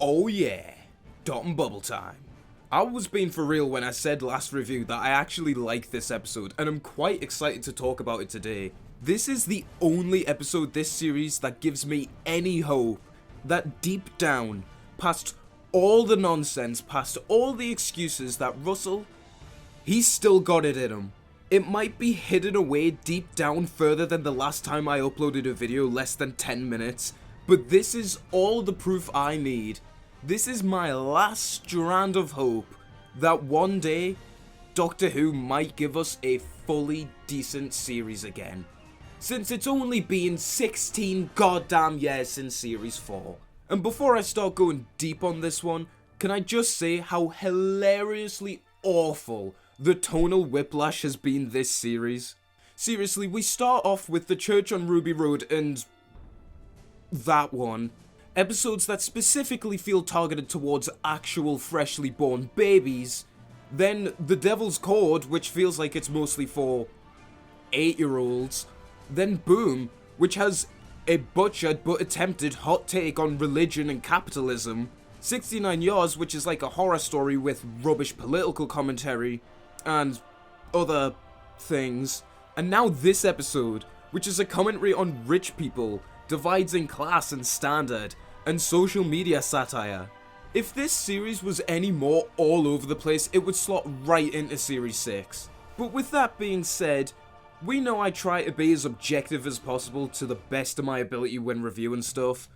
Oh yeah, dot and bubble time. I was being for real when I said last review that I actually like this episode, and I'm quite excited to talk about it today. This is the only episode this series that gives me any hope that deep down, past all the nonsense, past all the excuses, that Russell, he's still got it in him. It might be hidden away deep down further than the last time I uploaded a video less than 10 minutes, but this is all the proof I need. This is my last strand of hope that one day Doctor Who might give us a fully decent series again. Since it's only been 16 goddamn years since series 4. And before I start going deep on this one, can I just say how hilariously awful the tonal whiplash has been this series? Seriously, we start off with the church on Ruby Road and that one. Episodes that specifically feel targeted towards actual freshly born babies. Then The Devil's Cord, which feels like it's mostly for 8-year-olds. Then Boom, which has a butchered but attempted hot take on religion and capitalism. 69 Yards, which is like a horror story with rubbish political commentary and other things. And now this episode, which is a commentary on rich people, divides in class and standard, and social media satire. If this series was any more all over the place, it would slot right into series 6. But with that being said, we know I try to be as objective as possible to the best of my ability when reviewing stuff,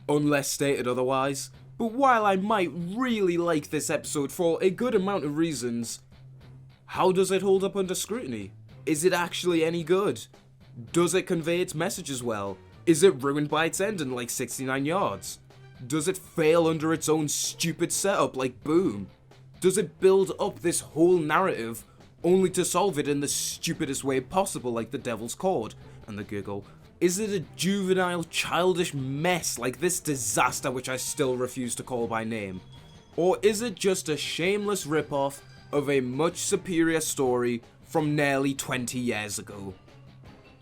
unless stated otherwise. But while I might really like this episode for a good amount of reasons, how does it hold up under scrutiny? Is it actually any good? Does it convey its messages well? Is it ruined by its ending like 69 Yards? Does it fail under its own stupid setup like Boom? Does it build up this whole narrative only to solve it in the stupidest way possible like The Devil's Cord and the giggle? Is it a juvenile, childish mess like this disaster which I still refuse to call by name? Or is it just a shameless ripoff of a much superior story from nearly 20 years ago?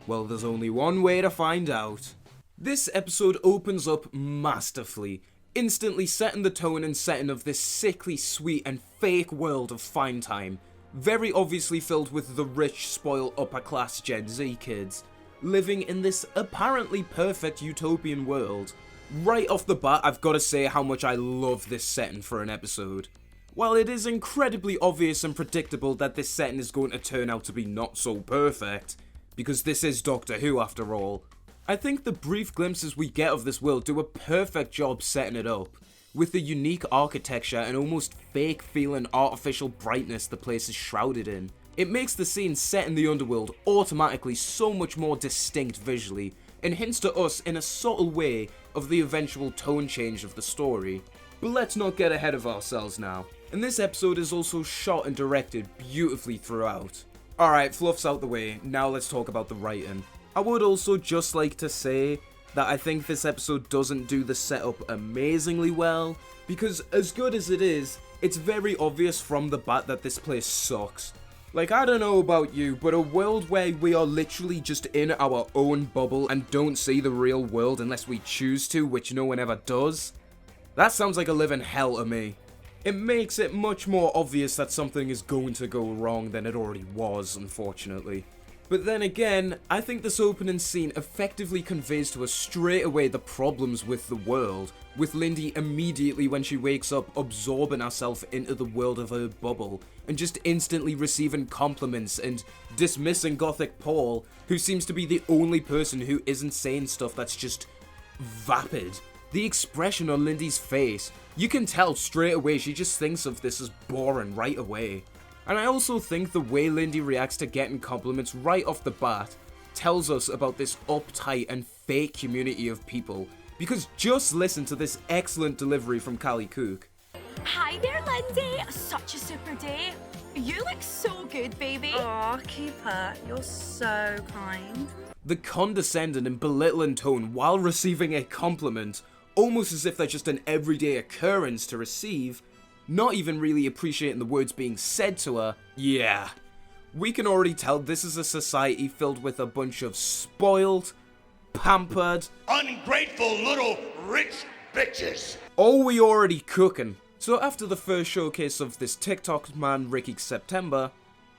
Well, there's only one way to find out. This episode opens up masterfully, instantly setting the tone and setting of this sickly sweet and fake world of finetime, very obviously filled with the rich, spoiled upper-class Gen Z kids, living in this apparently perfect utopian world. Right off the bat, I've got to say how much I love this setting for an episode. While it is incredibly obvious and predictable that this setting is going to turn out to be not so perfect, because this is Doctor Who after all, I think the brief glimpses we get of this world do a perfect job setting it up, with the unique architecture and almost fake feeling artificial brightness the place is shrouded in. It makes the scene set in the underworld automatically so much more distinct visually, and hints to us in a subtle way of the eventual tone change of the story. But let's not get ahead of ourselves now, and this episode is also shot and directed beautifully throughout. Alright, fluff's out the way, now let's talk about the writing. I would also just like to say that I think this episode doesn't do the setup amazingly well, because as good as it is, it's very obvious from the bat that this place sucks. Like, I don't know about you, but a world where we are literally just in our own bubble and don't see the real world unless we choose to, which no one ever does, that sounds like a living hell to me. It makes it much more obvious that something is going to go wrong than it already was, unfortunately. But then again, I think this opening scene effectively conveys to us straight away the problems with the world, with Lindy immediately when she wakes up absorbing herself into the world of her bubble, and just instantly receiving compliments and dismissing Gothic Paul, who seems to be the only person who isn't saying stuff that's just vapid. The expression on Lindy's face, you can tell straight away she just thinks of this as boring right away. And I also think the way Lindy reacts to getting compliments right off the bat tells us about this uptight and fake community of people, because just listen to this excellent delivery from Callie Cook. Hi there, Lindy. Such a super day. You look so good, baby. Aw, Keeper, you're so kind. The condescending and belittling tone while receiving a compliment, almost as if they're just an everyday occurrence to receive, not even really appreciating the words being said to her. Yeah, we can already tell this is a society filled with a bunch of spoiled, pampered, ungrateful little rich bitches! Oh, we already cooking. So after the first showcase of this TikTok man Ricky September,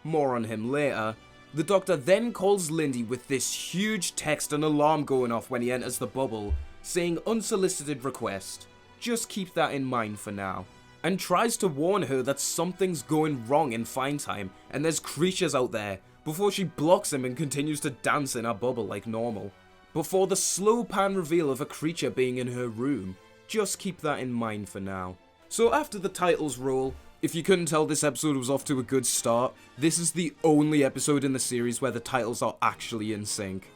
more on him later, the Doctor then calls Lindy with this huge text and alarm going off when he enters the bubble, saying unsolicited request. Just keep that in mind for now. And tries to warn her that something's going wrong in finetime and there's creatures out there, before she blocks him and continues to dance in her bubble like normal. Before the slow pan reveal of a creature being in her room. Just keep that in mind for now. So after the titles roll, if you couldn't tell this episode was off to a good start, this is the only episode in the series where the titles are actually in sync.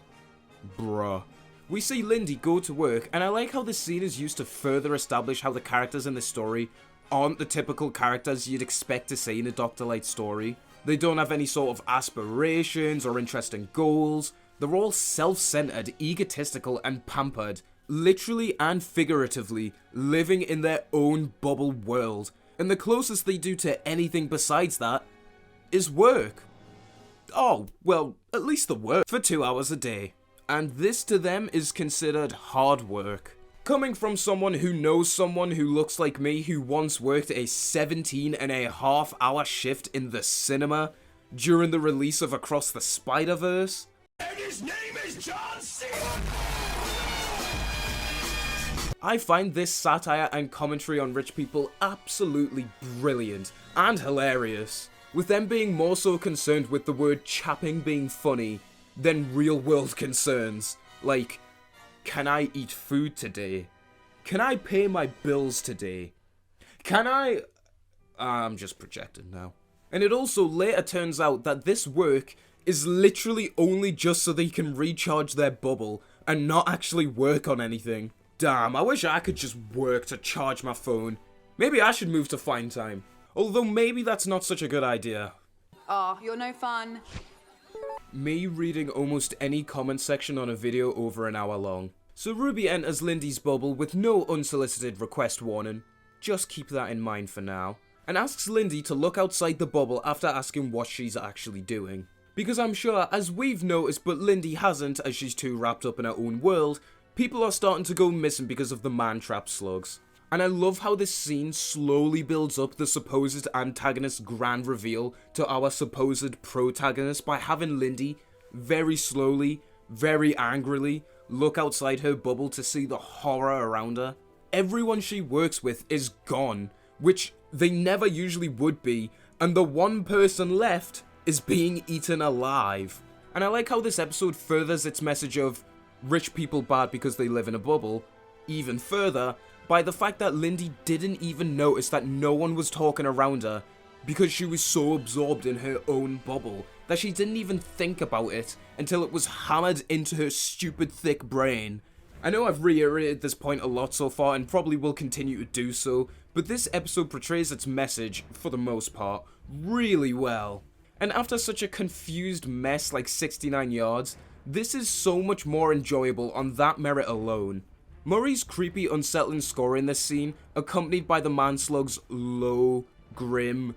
Bruh. We see Lindy go to work, and I like how this scene is used to further establish how the characters in this story aren't the typical characters you'd expect to see in a Dr. Light story. They don't have any sort of aspirations or interesting goals. They're all self-centered, egotistical, and pampered, literally and figuratively living in their own bubble world, and the closest they do to anything besides that is work. Oh, well, at least the work for 2 hours a day. And this to them is considered hard work. Coming from someone who knows someone who looks like me who once worked a 17.5-hour shift in the cinema during the release of Across the Spider-Verse. And his name is John C. I find this satire and commentary on rich people absolutely brilliant and hilarious, with them being more so concerned with the word chapping being funny than real world concerns, like, can I eat food today? Can I pay my bills today? I'm just projecting now. And it also later turns out that this work is literally only just so they can recharge their bubble and not actually work on anything. Damn, I wish I could just work to charge my phone. Maybe I should move to finetime. Although maybe that's not such a good idea. Oh, you're no fun. Me reading almost any comment section on a video over an hour long. So Ruby enters Lindy's bubble with no unsolicited request warning. Just keep that in mind for now. And asks Lindy to look outside the bubble after asking what she's actually doing. Because I'm sure, as we've noticed but Lindy hasn't as she's too wrapped up in her own world, people are starting to go missing because of the man-trap slugs. And I love how this scene slowly builds up the supposed antagonist's grand reveal to our supposed protagonist by having Lindy, very slowly, very angrily, look outside her bubble to see the horror around her. Everyone she works with is gone, which they never usually would be, and the one person left is being eaten alive. And I like how this episode furthers its message of rich people bad because they live in a bubble, even further by the fact that Lindy didn't even notice that no one was talking around her because she was so absorbed in her own bubble that she didn't even think about it until it was hammered into her stupid thick brain. I know I've reiterated this point a lot so far and probably will continue to do so, but this episode portrays its message, for the most part, really well. And after such a confused mess like 69 yards, this is so much more enjoyable on that merit alone. Murray's creepy, unsettling score in this scene, accompanied by the man-slug's low, grim,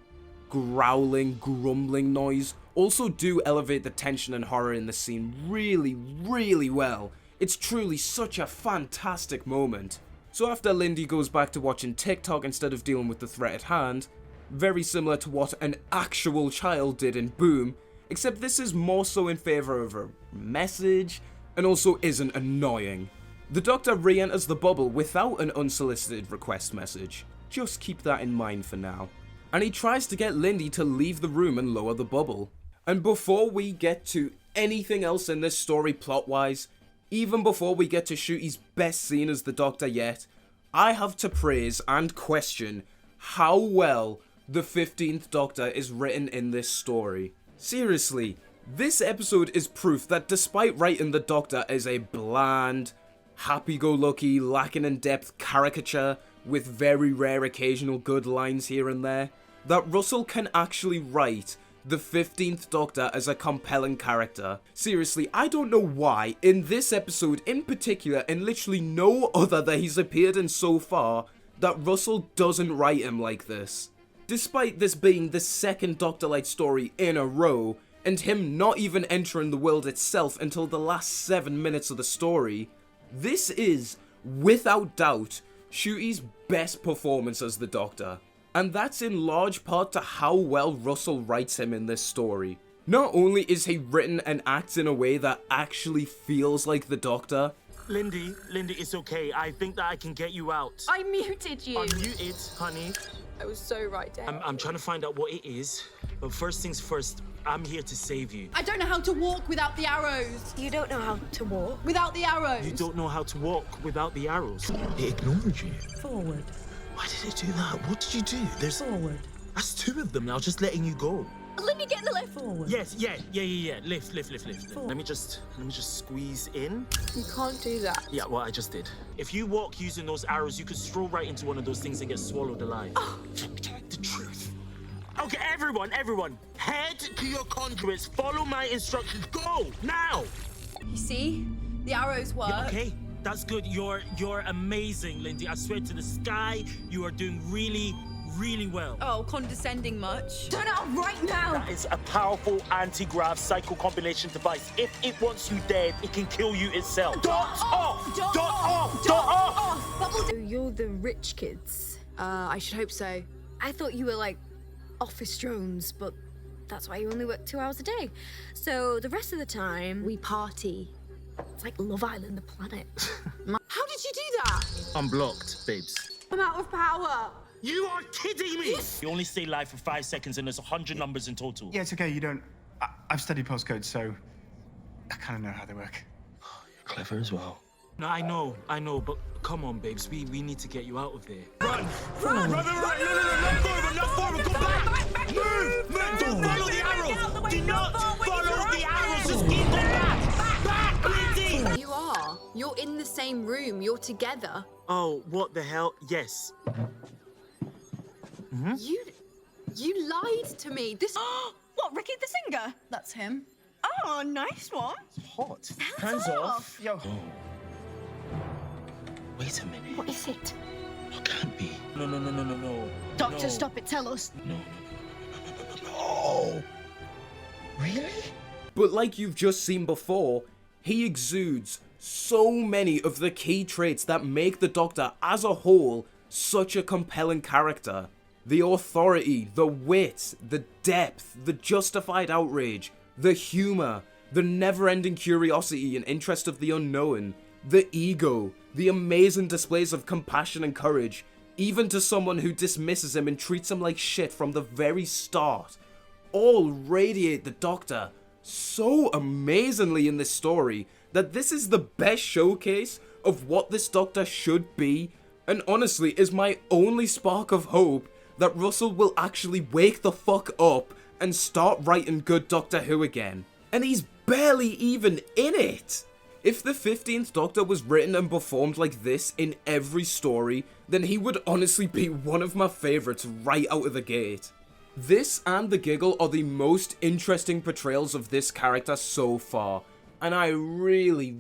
growling, grumbling noise, also do elevate the tension and horror in the scene really, really well. It's truly such a fantastic moment. So after Lindy goes back to watching TikTok instead of dealing with the threat at hand, very similar to what an actual child did in Boom, except this is more so in favour of a message, and also isn't annoying. The Doctor re-enters the bubble without an unsolicited request message. Just keep that in mind for now. And he tries to get Lindy to leave the room and lower the bubble. And before we get to anything else in this story plot-wise, even before we get to Shooty's best scene as the Doctor yet, I have to praise and question how well the 15th Doctor is written in this story. Seriously, this episode is proof that despite writing the Doctor as a bland, happy-go-lucky, lacking in depth caricature with very rare occasional good lines here and there, that Russell can actually write the 15th Doctor as a compelling character. Seriously, I don't know why, in this episode in particular, and literally no other that he's appeared in so far, that Russell doesn't write him like this. Despite this being the second Doctor Light story in a row, and him not even entering the world itself until the last 7 minutes of the story, this is, without doubt, Ncuti's best performance as the Doctor, and that's in large part to how well Russell writes him in this story. Not only is he written and acts in a way that actually feels like the Doctor. Lindy, it's okay. I think that I can get you out. I muted you. Unmute it, honey. I was so right, Dad. I'm trying to find out what it is, but first things first, I'm here to save you. I don't know how to walk without the arrows. You don't know how to walk. Without the arrows. You don't know how to walk without the arrows. It ignored you. Forward. Why did it do that? What did you do? There's Forward. That's 2 of them now, just letting you go. Let me get in the lift. Forward. Yes, yeah. Lift. Let me just squeeze in. You can't do that. Yeah, well, I just did. If you walk using those arrows, you could stroll right into one of those things and get swallowed alive. The truth. Okay, everyone, head to your conduits. Follow my instructions. Go now. You see? The arrows work. Yeah, okay, that's good. You're amazing, Lindy. I swear to the sky, you are doing really well. Oh, condescending much. Turn it off right now. That is a powerful anti-grav cycle combination device. If it wants you dead, it can kill you itself. Dot off! So you're the rich kids. I should hope so. I thought you were like office drones, but that's why you only work 2 hours a day. So the rest of the time, we party. It's like Love Island, the planet. How did you do that? I'm blocked, babes. I'm out of power. You are kidding me! You only stay live for 5 seconds and there's 100 numbers in total. Yeah, it's okay. You don't. I've studied postcodes, so I kind of know how they work. You're clever as well. No, I know, but come on, babes. We need to get you out of there. Run! No, not forward, go back! Move! Don't follow the arrows! Do not follow the arrows! Just keep them back! Back, Lindy! You are. You're in the same room. You're together. Oh, what the hell? Yes. You lied to me. This. What, Ricky the singer? That's him. Oh, nice one. Hot. Hands off. Yo. Wait a minute. What is it? It can't be. No. Doctor, No. stop it. Tell us. No. Really? But like you've just seen before, he exudes so many of the key traits that make the Doctor as a whole such a compelling character. The authority, the wit, the depth, the justified outrage, the humour, the never-ending curiosity and interest of the unknown, the ego, the amazing displays of compassion and courage, even to someone who dismisses him and treats him like shit from the very start, all radiate the Doctor so amazingly in this story that this is the best showcase of what this Doctor should be, and honestly is my only spark of hope that Russell will actually wake the fuck up and start writing good Doctor Who again. And he's barely even in it! If the 15th Doctor was written and performed like this in every story, then he would honestly be one of my favourites right out of the gate. This and The Giggle are the most interesting portrayals of this character so far, and I really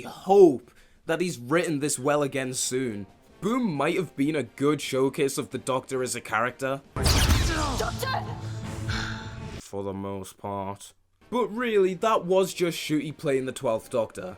hope that he's written this well again soon. Boom might have been a good showcase of the Doctor as a character. Doctor! For the most part. But really, that was just Ncuti playing the 12th Doctor.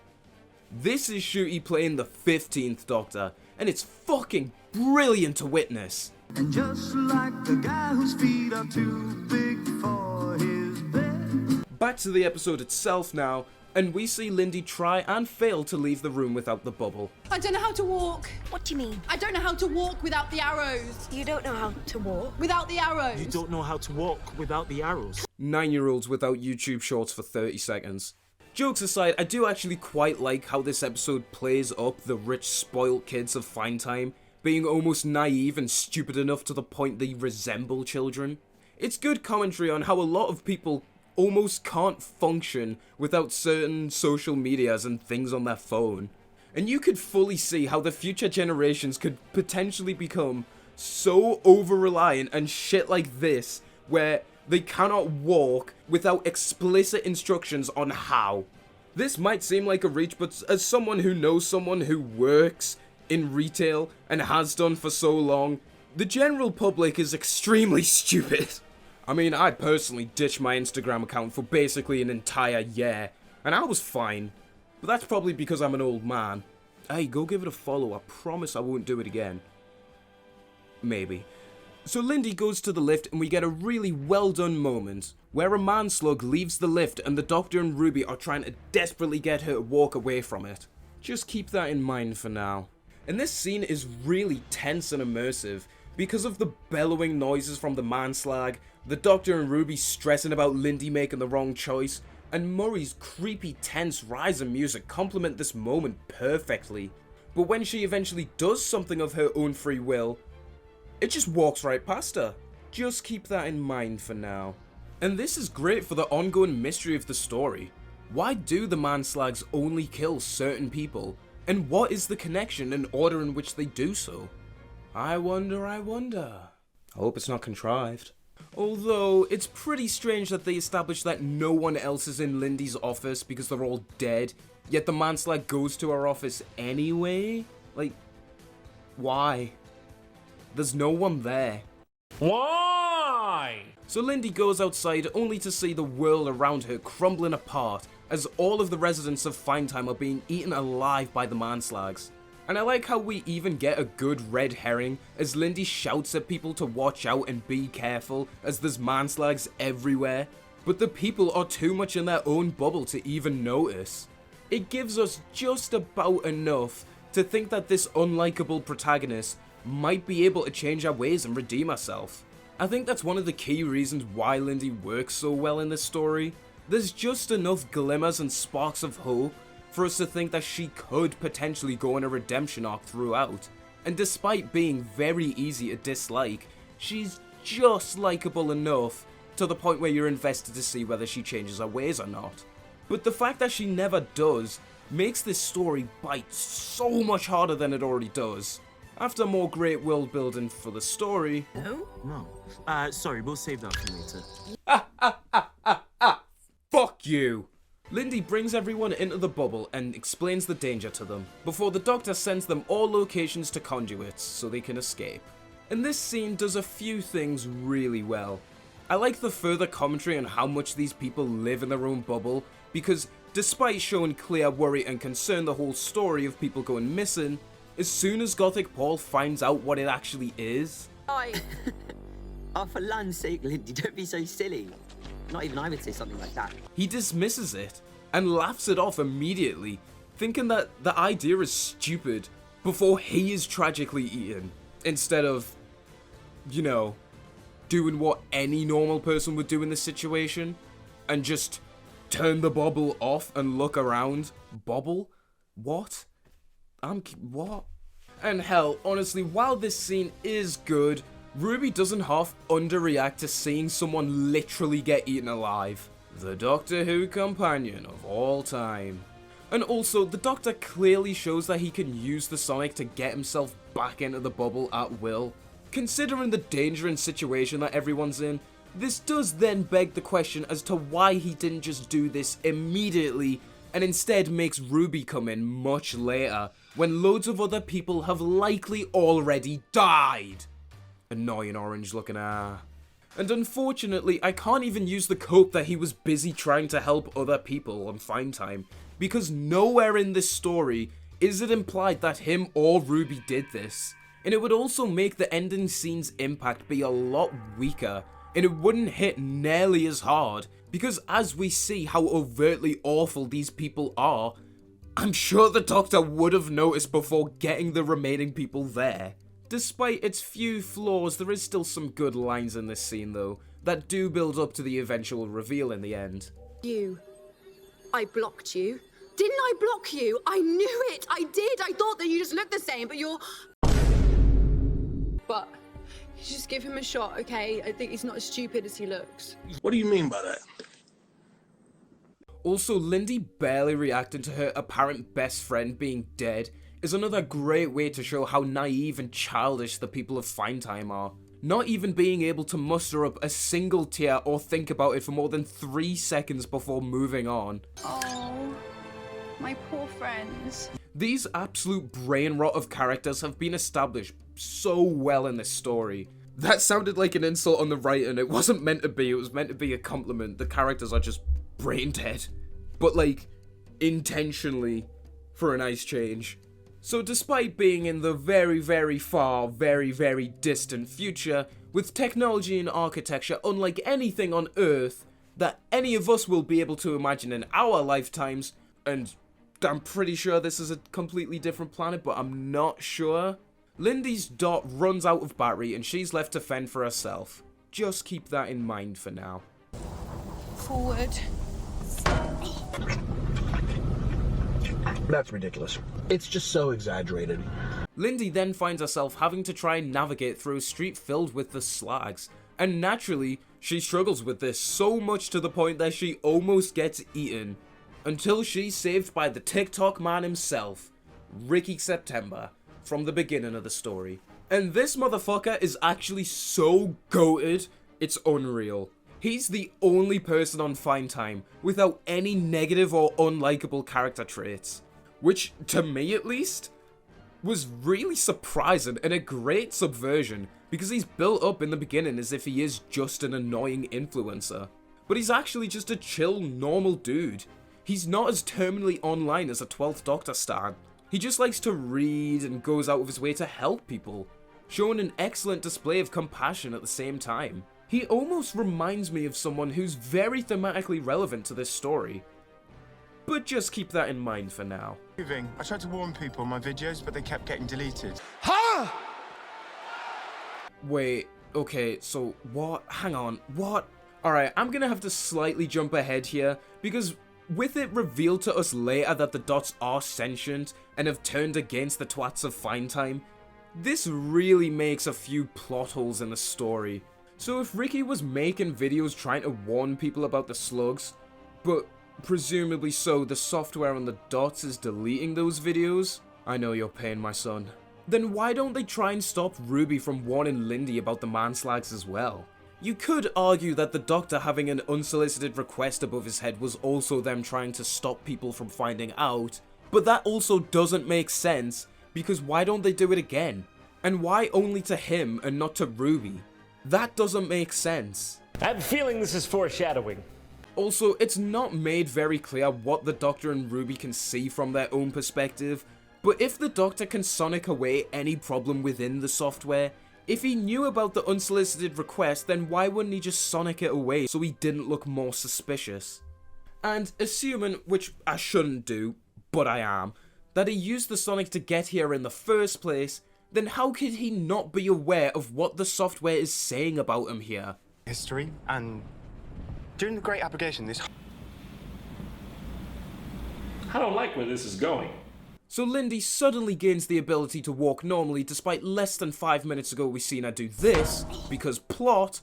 This is Ncuti playing the 15th Doctor, and it's fucking brilliant to witness. And just like the guy whose feet are too big for his bed. Back to the episode itself now, and we see Lindy try and fail to leave the room without the bubble. I don't know how to walk. What do you mean? I don't know how to walk without the arrows. You don't know how to walk? Without the arrows. You don't know how to walk without the arrows. 9-year-olds without YouTube shorts for 30 seconds. Jokes aside, I do actually quite like how this episode plays up the rich, spoilt kids of finetime, being almost naive and stupid enough to the point they resemble children. It's good commentary on how a lot of people almost can't function without certain social medias and things on their phone. And you could fully see how the future generations could potentially become so over-reliant and shit like this, where they cannot walk without explicit instructions on how. This might seem like a reach, but as someone who knows someone who works in retail and has done for so long, the general public is extremely stupid. I mean, I personally ditched my Instagram account for basically an entire year, and I was fine. But that's probably because I'm an old man. Hey, go give it a follow. I promise I won't do it again. Maybe. So Lindy goes to the lift and we get a really well done moment where a man slug leaves the lift and the Doctor and Ruby are trying to desperately get her to walk away from it. Just keep that in mind for now. And this scene is really tense and immersive because of the bellowing noises from the man slag, the Doctor and Ruby stressing about Lindy making the wrong choice, and Murray's creepy tense rise in music complement this moment perfectly. But when she eventually does something of her own free will, it just walks right past her. Just keep that in mind for now. And this is great for the ongoing mystery of the story. Why do the man-slags only kill certain people? And what is the connection and order in which they do so? I wonder. I hope it's not contrived. Although, it's pretty strange that they establish that no one else is in Lindy's office because they're all dead, yet the man-slag goes to her office anyway? Like, why? There's no one there. Why? So Lindy goes outside only to see the world around her crumbling apart as all of the residents of Finetime are being eaten alive by the man-slags. And I like how we even get a good red herring as Lindy shouts at people to watch out and be careful as there's man-slags everywhere, but the people are too much in their own bubble to even notice. It gives us just about enough to think that this unlikable protagonist might be able to change our ways and redeem herself. I think that's one of the key reasons why Lindy works so well in this story. There's just enough glimmers and sparks of hope for us to think that she could potentially go on a redemption arc throughout. And despite being very easy to dislike, she's just likable enough to the point where you're invested to see whether she changes her ways or not. But the fact that she never does makes this story bite so much harder than it already does. After more great world building for the story... No. Sorry, we'll save that for later. Fuck you! Lindy brings everyone into the bubble and explains the danger to them, before the Doctor sends them all locations to conduits so they can escape. And this scene does a few things really well. I like the further commentary on how much these people live in their own bubble, because despite showing clear worry and concern the whole story of people going missing, as soon as Gothic Paul finds out what it actually is... Oh, for land's sake, Lindy, don't be so silly. Not even I would say something like that. He dismisses it and laughs it off immediately, thinking that the idea is stupid before he is tragically eaten, instead of, you know, doing what any normal person would do in this situation and just turn the bubble off and look around. Bubble? What? What? And hell, honestly, while this scene is good, Ruby doesn't half underreact to seeing someone literally get eaten alive. The Doctor Who companion of all time. And also, the Doctor clearly shows that he can use the Sonic to get himself back into the bubble at will. Considering the danger and situation that everyone's in, this does then beg the question as to why he didn't just do this immediately and instead makes Ruby come in much later, when loads of other people have likely already died. Annoying orange looking And unfortunately, I can't even use the cope that he was busy trying to help other people on Finetime, because nowhere in this story is it implied that him or Ruby did this. And it would also make the ending scene's impact be a lot weaker, and it wouldn't hit nearly as hard, because as we see how overtly awful these people are, I'm sure the Doctor would have noticed before getting the remaining people there. Despite its few flaws, there is still some good lines in this scene though, that do build up to the eventual reveal in the end. I blocked you. Didn't I block you? I knew it. I did. I thought that you just looked the same, but you're... But just give him a shot, okay? I think he's not as stupid as he looks. What do you mean by that? Also, Lindy barely reacting to her apparent best friend being dead is another great way to show how naive and childish the people of Finetime are. Not even being able to muster up a single tear or think about it for more than 3 seconds before moving on. Oh, my poor friends. These absolute brain rot of characters have been established so well in this story. That sounded like an insult on the writing. It wasn't meant to be, it was meant to be a compliment. The characters are just brain dead. But like, intentionally, for a nice change. So despite being in the very, very far, very, very distant future, with technology and architecture unlike anything on Earth that any of us will be able to imagine in our lifetimes, and I'm pretty sure this is a completely different planet, but I'm not sure, Lindy's dot runs out of battery and she's left to fend for herself. Just keep that in mind for now. Forward. That's ridiculous. It's just so exaggerated. Lindy then finds herself having to try and navigate through a street filled with the slugs, and naturally, she struggles with this so much to the point that she almost gets eaten, until she's saved by the TikTok man himself, Ricky September, from the beginning of the story. And this motherfucker is actually so goated, it's unreal. He's the only person on finetime without any negative or unlikable character traits, which, to me at least, was really surprising and a great subversion, because he's built up in the beginning as if he is just an annoying influencer. But he's actually just a chill, normal dude. He's not as terminally online as a 12th Doctor stan. He just likes to read and goes out of his way to help people, showing an excellent display of compassion at the same time. He almost reminds me of someone who's very thematically relevant to this story. But just keep that in mind for now. I tried to warn people in my videos, but they kept getting deleted. Wait, okay, so what? Hang on, what? Alright, I'm gonna have to slightly jump ahead here, because with it revealed to us later that the dots are sentient and have turned against the twats of finetime, this really makes a few plot holes in the story. So if Ricky was making videos trying to warn people about the slugs, but presumably so the software on the dots is deleting those videos, I know your pain, my son, then why don't they try and stop Ruby from warning Lindy about the manslags as well? You could argue that the Doctor having an unsolicited request above his head was also them trying to stop people from finding out, but that also doesn't make sense, because why don't they do it again? And why only to him and not to Ruby? That doesn't make sense. I have a feeling this is foreshadowing. Also, it's not made very clear what the Doctor and Ruby can see from their own perspective, but if the Doctor can sonic away any problem within the software, if he knew about the unsolicited request, then why wouldn't he just sonic it away so he didn't look more suspicious? And assuming, which I shouldn't do, but I am, that he used the sonic to get here in the first place, then how could he not be aware of what the software is saying about him here? History, and during the Great Abrogation, this... I don't like where this is going. So Lindy suddenly gains the ability to walk normally despite less than 5 minutes ago we seen her do this, because plot,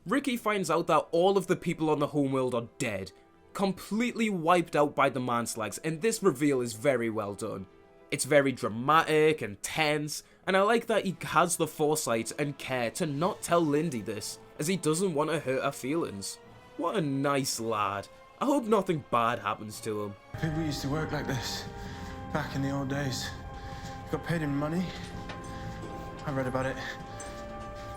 Ricky finds out that all of the people on the homeworld are dead, completely wiped out by the manslags, and this reveal is very well done. It's very dramatic and tense, and I like that he has the foresight and care to not tell Lindy this, as he doesn't want to hurt her feelings. What a nice lad. I hope nothing bad happens to him. People used to work like this back in the old days. You got paid in money. I read about it.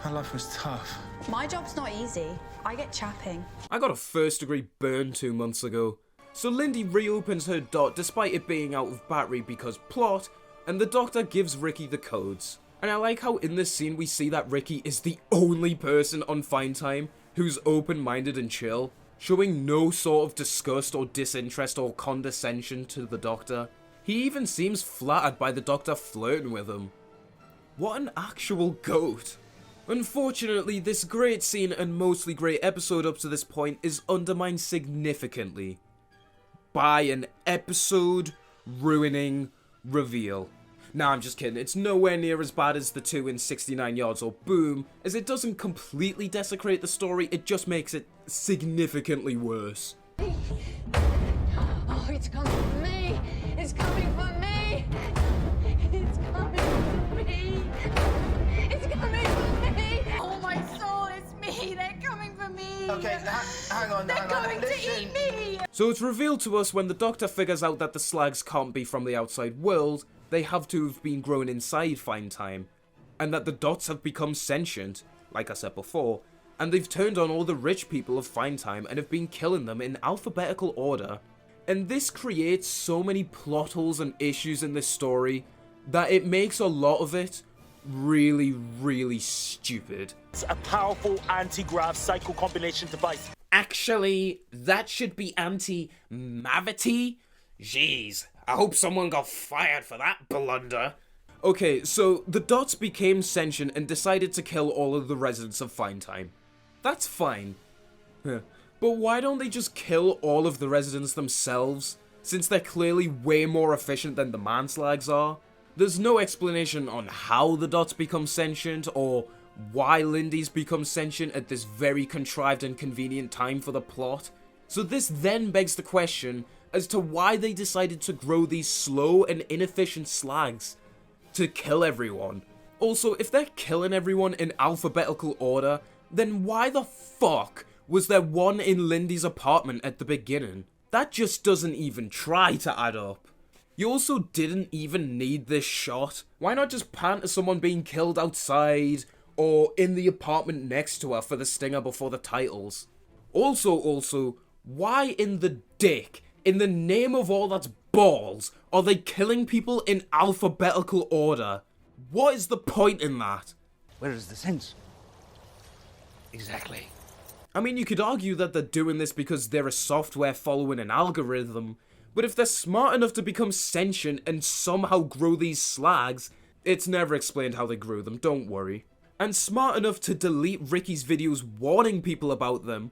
My life was tough. My job's not easy. I get chapping. I got a first-degree burn 2 months ago. So Lindy reopens her dot despite it being out of battery because plot, and the Doctor gives Ricky the codes. And I like how in this scene we see that Ricky is the only person on finetime who's open-minded and chill, showing no sort of disgust or disinterest or condescension to the Doctor. He even seems flattered by the Doctor flirting with him. What an actual goat. Unfortunately, this great scene and mostly great episode up to this point is undermined significantly by an episode-ruining reveal. Nah, I'm just kidding. It's nowhere near as bad as the 2 in 69 Yards or Boom, as it doesn't completely desecrate the story, it just makes it significantly worse. Oh, it's coming for me! It's coming for me! It's coming for me! It's coming for me! Oh, my soul, it's me! They're coming for me! Okay, hang on. They're going to eat me! So it's revealed to us when the Doctor figures out that the slugs can't be from the outside world, they have to have been grown inside finetime, and that the dots have become sentient, like I said before, and they've turned on all the rich people of finetime and have been killing them in alphabetical order. And this creates so many plot holes and issues in this story that it makes a lot of it really, really stupid. It's a powerful anti-grav cycle combination device. Actually, that should be anti-mavity? Jeez, I hope someone got fired for that blunder. Okay, so the dots became sentient and decided to kill all of the residents of Finetime. That's fine. But why don't they just kill all of the residents themselves, since they're clearly way more efficient than the man-slugs are? There's no explanation on how the dots become sentient, or why Lindy's become sentient at this very contrived and convenient time for the plot. So this then begs the question as to why they decided to grow these slow and inefficient slugs to kill everyone. Also, if they're killing everyone in alphabetical order, then why the fuck was there one in Lindy's apartment at the beginning? That just doesn't even try to add up. You also didn't even need this shot. Why not just pan to someone being killed outside, or in the apartment next to her for the stinger before the titles? Also, why in the dick, in the name of all that's balls, are they killing people in alphabetical order? What is the point in that? Where is the sense? Exactly. I mean, you could argue that they're doing this because they're a software following an algorithm, but if they're smart enough to become sentient and somehow grow these slugs, it's never explained how they grew them, don't worry, and smart enough to delete Ricky's videos warning people about them,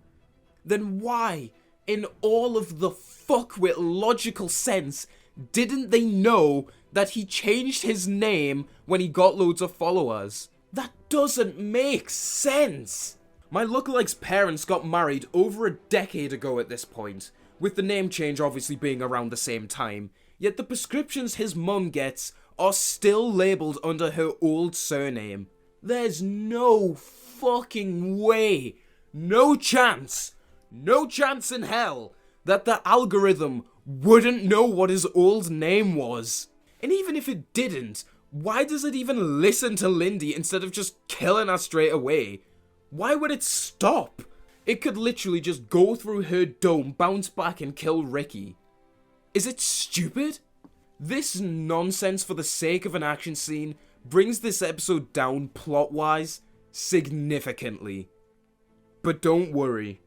then why, in all of the fuckwit logical sense, didn't they know that he changed his name when he got loads of followers? That doesn't make sense! My lookalike's parents got married over a decade ago at this point, with the name change obviously being around the same time, yet the prescriptions his mum gets are still labelled under her old surname. There's no fucking way, no chance in hell that the algorithm wouldn't know what his old name was. And even if it didn't, why does it even listen to Lindy instead of just killing her straight away? Why would it stop? It could literally just go through her dome, bounce back and kill Ricky. Is it stupid? This nonsense for the sake of an action scene brings this episode down plot-wise significantly. But don't worry,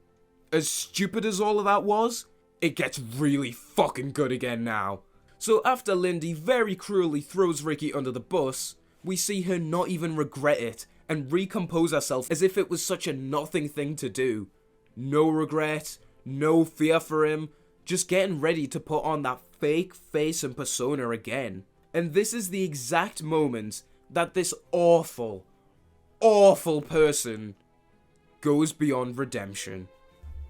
as stupid as all of that was, it gets really fucking good again now. So after Lindy very cruelly throws Ricky under the bus, we see her not even regret it and recompose herself as if it was such a nothing thing to do. No regret, no fear for him, just getting ready to put on that fake face and persona again. And this is the exact moment that this awful person goes beyond redemption.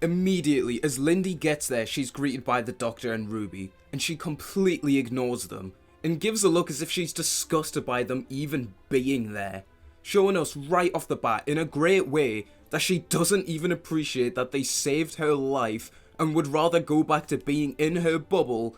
Immediately, as Lindy gets there, she's greeted by the Doctor and Ruby, and she completely ignores them, and gives a look as if she's disgusted by them even being there, showing us right off the bat in a great way that she doesn't even appreciate that they saved her life and would rather go back to being in her bubble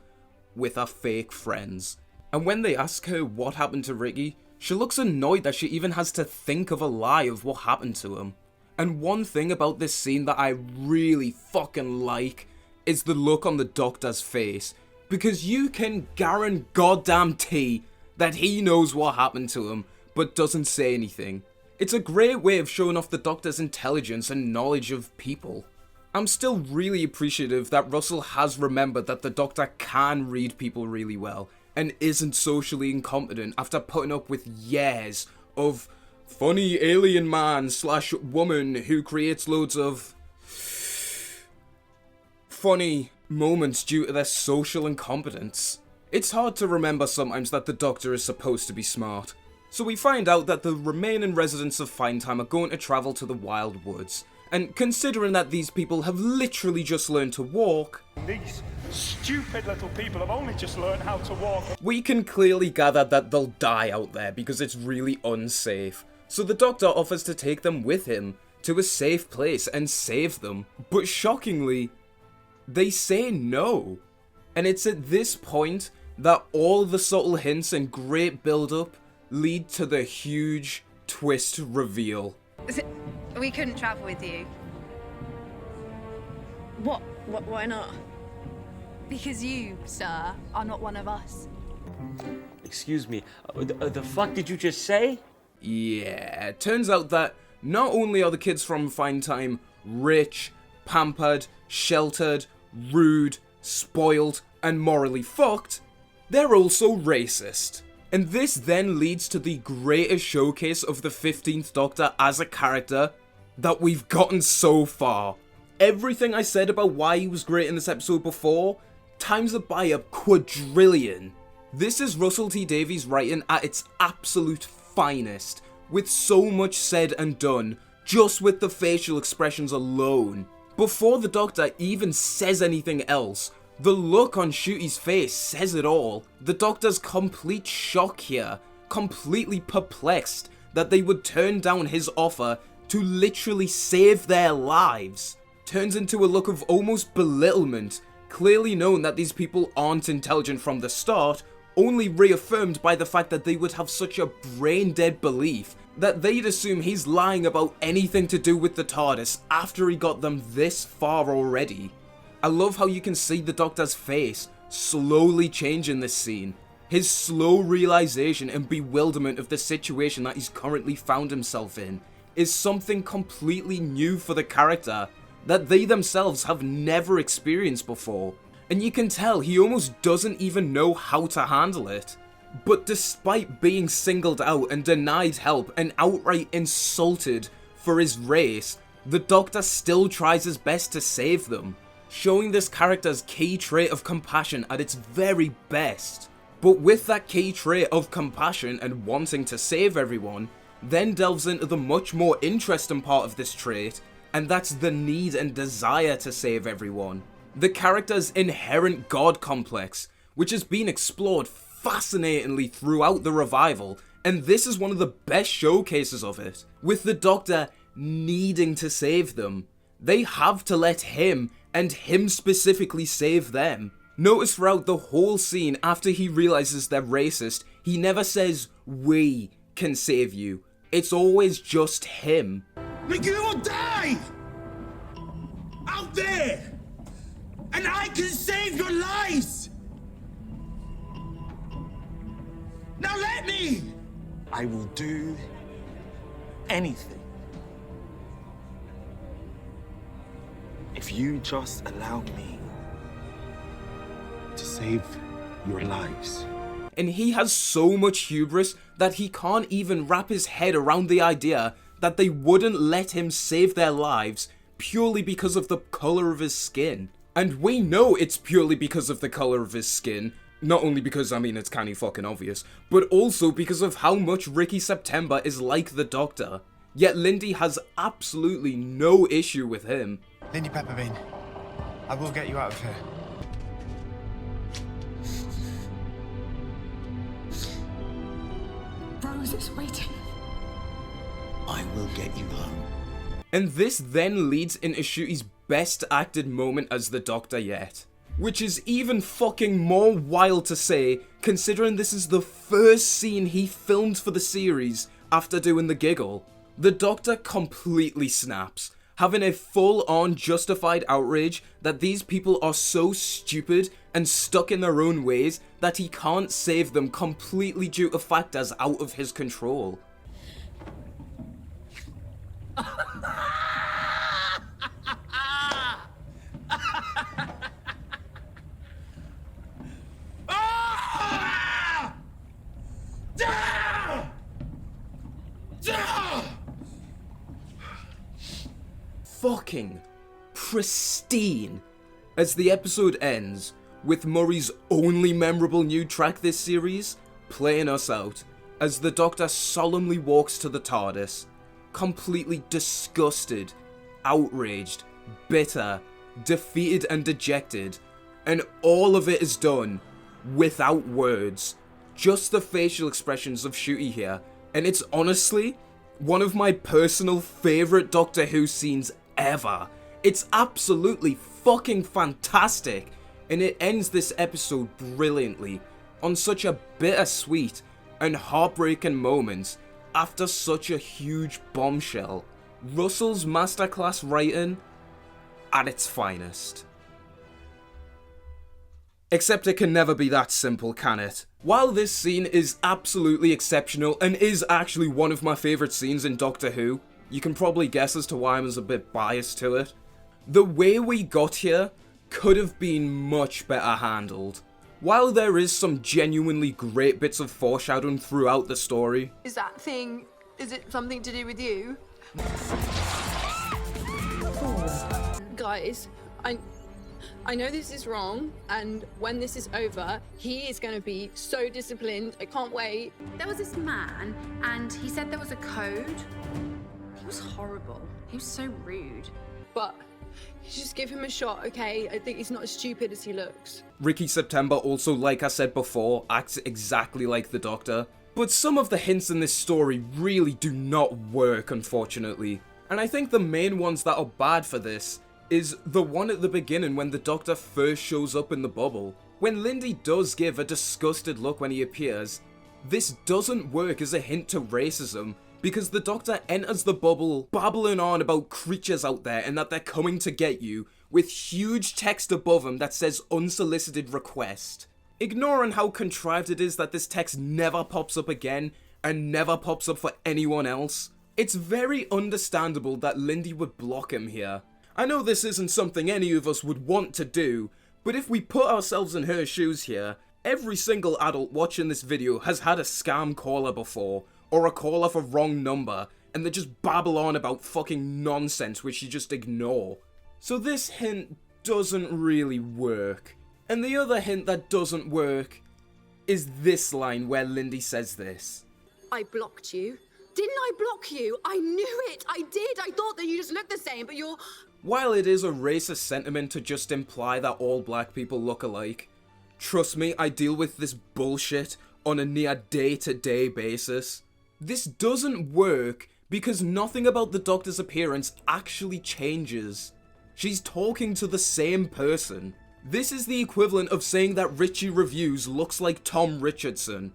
with her fake friends. And when they ask her what happened to Ricky, she looks annoyed that she even has to think of a lie of what happened to him. And one thing about this scene that I really fucking like is the look on the Doctor's face, because you can guarantee that he knows what happened to him, but doesn't say anything. It's a great way of showing off the Doctor's intelligence and knowledge of people. I'm still really appreciative that Russell has remembered that the Doctor can read people really well, and isn't socially incompetent after putting up with years of funny alien man / woman who creates loads of funny moments due to their social incompetence. It's hard to remember sometimes that the Doctor is supposed to be smart. So we find out that the remaining residents of Finetime are going to travel to the Wild Woods, and considering that these people have literally just learned to walk, These stupid little people have only just learned how to walk. We can clearly gather that they'll die out there because it's really unsafe. So the Doctor offers to take them with him to a safe place and save them. But shockingly, they say no. And it's at this point that all the subtle hints and great build-up lead to the huge twist reveal. We couldn't travel with you. What? Why not? Because you, sir, are not one of us. Excuse me, the fuck did you just say? Yeah, it turns out that not only are the kids from Finetime rich, pampered, sheltered, rude, spoiled, and morally fucked, they're also racist. And this then leads to the greatest showcase of the 15th Doctor as a character that we've gotten so far. Everything I said about why he was great in this episode before, times it by a quadrillion. This is Russell T Davies writing at its absolute finest, with so much said and done, just with the facial expressions alone. Before the Doctor even says anything else, the look on Ncuti's face says it all. The Doctor's complete shock here, completely perplexed that they would turn down his offer to literally save their lives, turns into a look of almost belittlement, clearly known that these people aren't intelligent from the start, only reaffirmed by the fact that they would have such a brain-dead belief that they'd assume he's lying about anything to do with the TARDIS after he got them this far already. I love how you can see the Doctor's face slowly change in this scene. His slow realization and bewilderment of the situation that he's currently found himself in is something completely new for the character that they themselves have never experienced before. And you can tell he almost doesn't even know how to handle it. But despite being singled out and denied help and outright insulted for his race, the Doctor still tries his best to save them, showing this character's key trait of compassion at its very best. But with that key trait of compassion and wanting to save everyone, then delves into the much more interesting part of this trait, and that's the need and desire to save everyone. The character's inherent god complex, which has been explored fascinatingly throughout the revival, and this is one of the best showcases of it, with the Doctor needing to save them. They have to let him, and him specifically, save them. Notice throughout the whole scene, after he realizes they're racist, he never says, "We can save you." It's always just him. Like you will die! Out there! And I can save your lives! Now let me! I will do anything if you just allow me to save your lives. And he has so much hubris that he can't even wrap his head around the idea that they wouldn't let him save their lives purely because of the colour of his skin. And we know it's purely because of the colour of his skin, not only because, I mean, it's kinda fucking obvious, but also because of how much Ricky September is like the Doctor. Yet Lindy has absolutely no issue with him. Lindy Pepperbean, I will get you out of here. Rose is waiting. I will get you home. And this then leads into Ncuti's best acted moment as the Doctor yet. Which is even fucking more wild to say, considering this is the first scene he filmed for the series after doing the giggle. The Doctor completely snaps, having a full-on justified outrage that these people are so stupid and stuck in their own ways that he can't save them completely due to factors out of his control. Fucking pristine. As the episode ends, with Murray's only memorable new track this series, playing us out, as the Doctor solemnly walks to the TARDIS, completely disgusted, outraged, bitter, defeated and dejected, and all of it is done without words, just the facial expressions of Ncuti here, and it's honestly one of my personal favourite Doctor Who scenes ever. It's absolutely fucking fantastic, and it ends this episode brilliantly, on such a bittersweet and heartbreaking moment after such a huge bombshell. Russell's masterclass writing at its finest. Except it can never be that simple, can it? While this scene is absolutely exceptional and is actually one of my favourite scenes in Doctor Who, you can probably guess as to why I was a bit biased to it. The way we got here could have been much better handled. While there is some genuinely great bits of foreshadowing throughout the story. Is that thing, is it something to do with you? Guys, I know this is wrong, and when this is over, he is going to be so disciplined. I can't wait. There was this man, and he said there was a code. He was horrible. He was so rude. But just give him a shot, okay? I think he's not as stupid as he looks. Ricky September also, like I said before, acts exactly like the Doctor. But some of the hints in this story really do not work, unfortunately. And I think the main ones that are bad for this is the one at the beginning when the Doctor first shows up in the bubble. When Lindy does give a disgusted look when he appears, this doesn't work as a hint to racism, because the Doctor enters the bubble babbling on about creatures out there and that they're coming to get you, with huge text above him that says unsolicited request. Ignoring how contrived it is that this text never pops up again, and never pops up for anyone else, it's very understandable that Lindy would block him here. I know this isn't something any of us would want to do, but if we put ourselves in her shoes here, every single adult watching this video has had a scam caller before, or a call off a wrong number, and they just babble on about fucking nonsense which you just ignore. So this hint doesn't really work. And the other hint that doesn't work is this line where Lindy says this. I blocked you. Didn't I block you? I knew it. I did. I thought that you just looked the same, but you're... While it is a racist sentiment to just imply that all black people look alike, trust me, I deal with this bullshit on a near day-to-day basis. This doesn't work because nothing about the Doctor's appearance actually changes. She's talking to the same person. This is the equivalent of saying that Richie Reviews looks like Tom Richardson.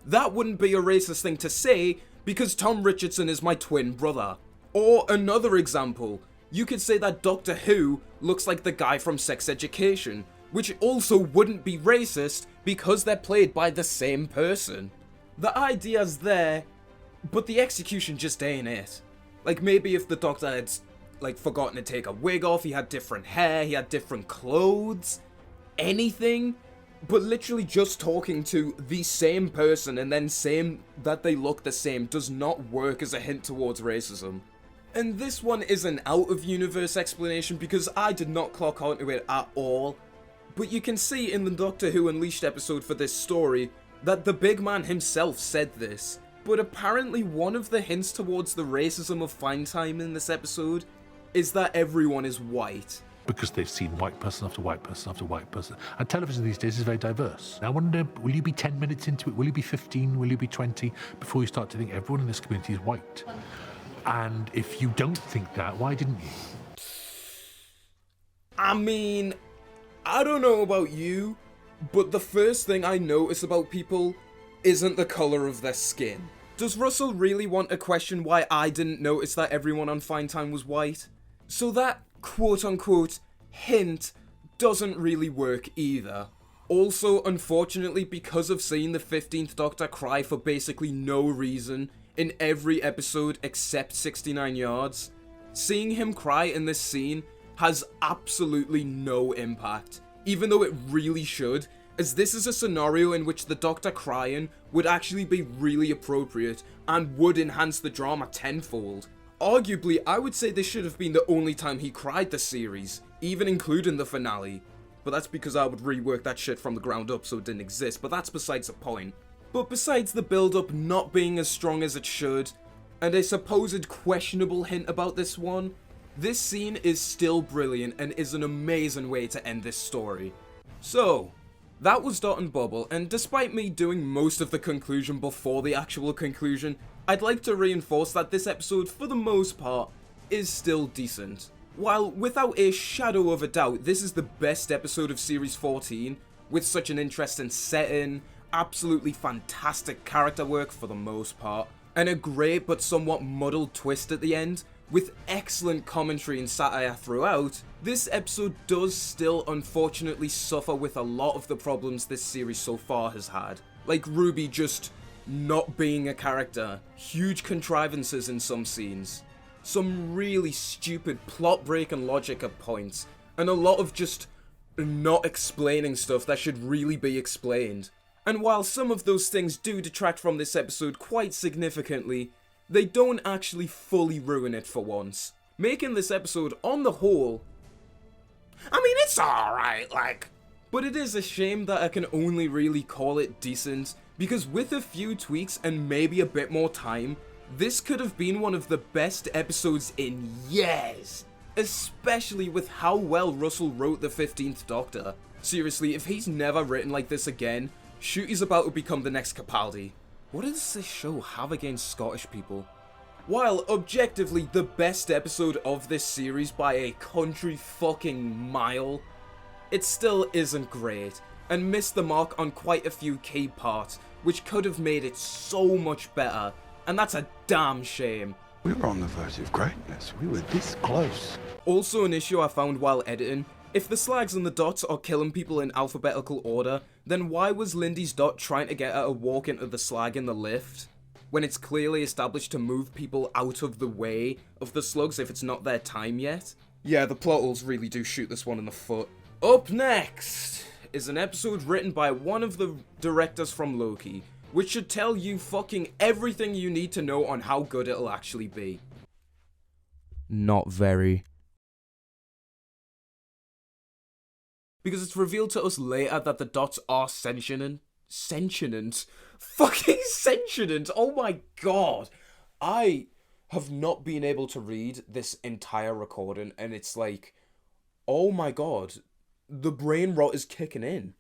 That wouldn't be a racist thing to say because Tom Richardson is my twin brother. Or another example, you could say that Doctor Who looks like the guy from Sex Education, which also wouldn't be racist because they're played by the same person. The idea's there, but the execution just ain't it. Like, maybe if the Doctor had, like, forgotten to take a wig off, he had different hair, he had different clothes, anything, but literally just talking to the same person and then saying that they look the same does not work as a hint towards racism. And this one is an out-of-universe explanation because I did not clock onto it at all, but you can see in the Doctor Who Unleashed episode for this story that the big man himself said this. But apparently one of the hints towards the racism of finetime in this episode is that everyone is white. Because they've seen white person after white person after white person. And television these days is very diverse. I wonder, will you be 10 minutes into it? Will you be 15? Will you be 20? Before you start to think everyone in this community is white? And if you don't think that, why didn't you? I mean, I don't know about you, but the first thing I notice about people isn't the colour of their skin. Does Russell really want to question why I didn't notice that everyone on finetime was white? So that quote-unquote hint doesn't really work either. Also, unfortunately, because of seeing the 15th Doctor cry for basically no reason in every episode except 69 Yards, seeing him cry in this scene has absolutely no impact, even though it really should, as this is a scenario in which the Doctor crying would actually be really appropriate and would enhance the drama tenfold. Arguably, I would say this should have been the only time he cried this series, even including the finale. But that's because I would rework that shit from the ground up so it didn't exist, but that's besides the point. But besides the build-up not being as strong as it should, and a supposed questionable hint about this one, this scene is still brilliant and is an amazing way to end this story. So, that was Dot and Bubble, and despite me doing most of the conclusion before the actual conclusion, I'd like to reinforce that this episode, for the most part, is still decent. While without a shadow of a doubt, this is the best episode of Series 14, with such an interesting setting, absolutely fantastic character work for the most part, and a great but somewhat muddled twist at the end, With excellent commentary and satire throughout, this episode does still unfortunately suffer with a lot of the problems this series so far has had. Like Ruby just not being a character, huge contrivances in some scenes, some really stupid plot break and logic at points, and a lot of just not explaining stuff that should really be explained. And while some of those things do detract from this episode quite significantly, they don't actually fully ruin it for once, making this episode, on the whole, I mean, it's alright, like. But it is a shame that I can only really call it decent, because with a few tweaks and maybe a bit more time, this could have been one of the best episodes in years. Especially with how well Russell wrote the 15th Doctor. Seriously, if he's never written like this again, shoot, he's about to become the next Capaldi. What does this show have against Scottish people? While objectively the best episode of this series by a country fucking mile, it still isn't great, and missed the mark on quite a few key parts, which could have made it so much better, and that's a damn shame. We were on the verge of greatness. We were this close. Also an issue I found while editing, if the slags and the dots are killing people in alphabetical order, then why was Lindy's dot trying to get her to walk into the slag in the lift? When it's clearly established to move people out of the way of the slugs if it's not their time yet? Yeah, the plot holes really do shoot this one in the foot. Up next is an episode written by one of the directors from Loki, which should tell you fucking everything you need to know on how good it'll actually be. Not very. Because it's revealed to us later that the dots are sentient. Fucking sentient! Oh my god! I have not been able to read this entire recording, and it's like, oh my god, the brain rot is kicking in.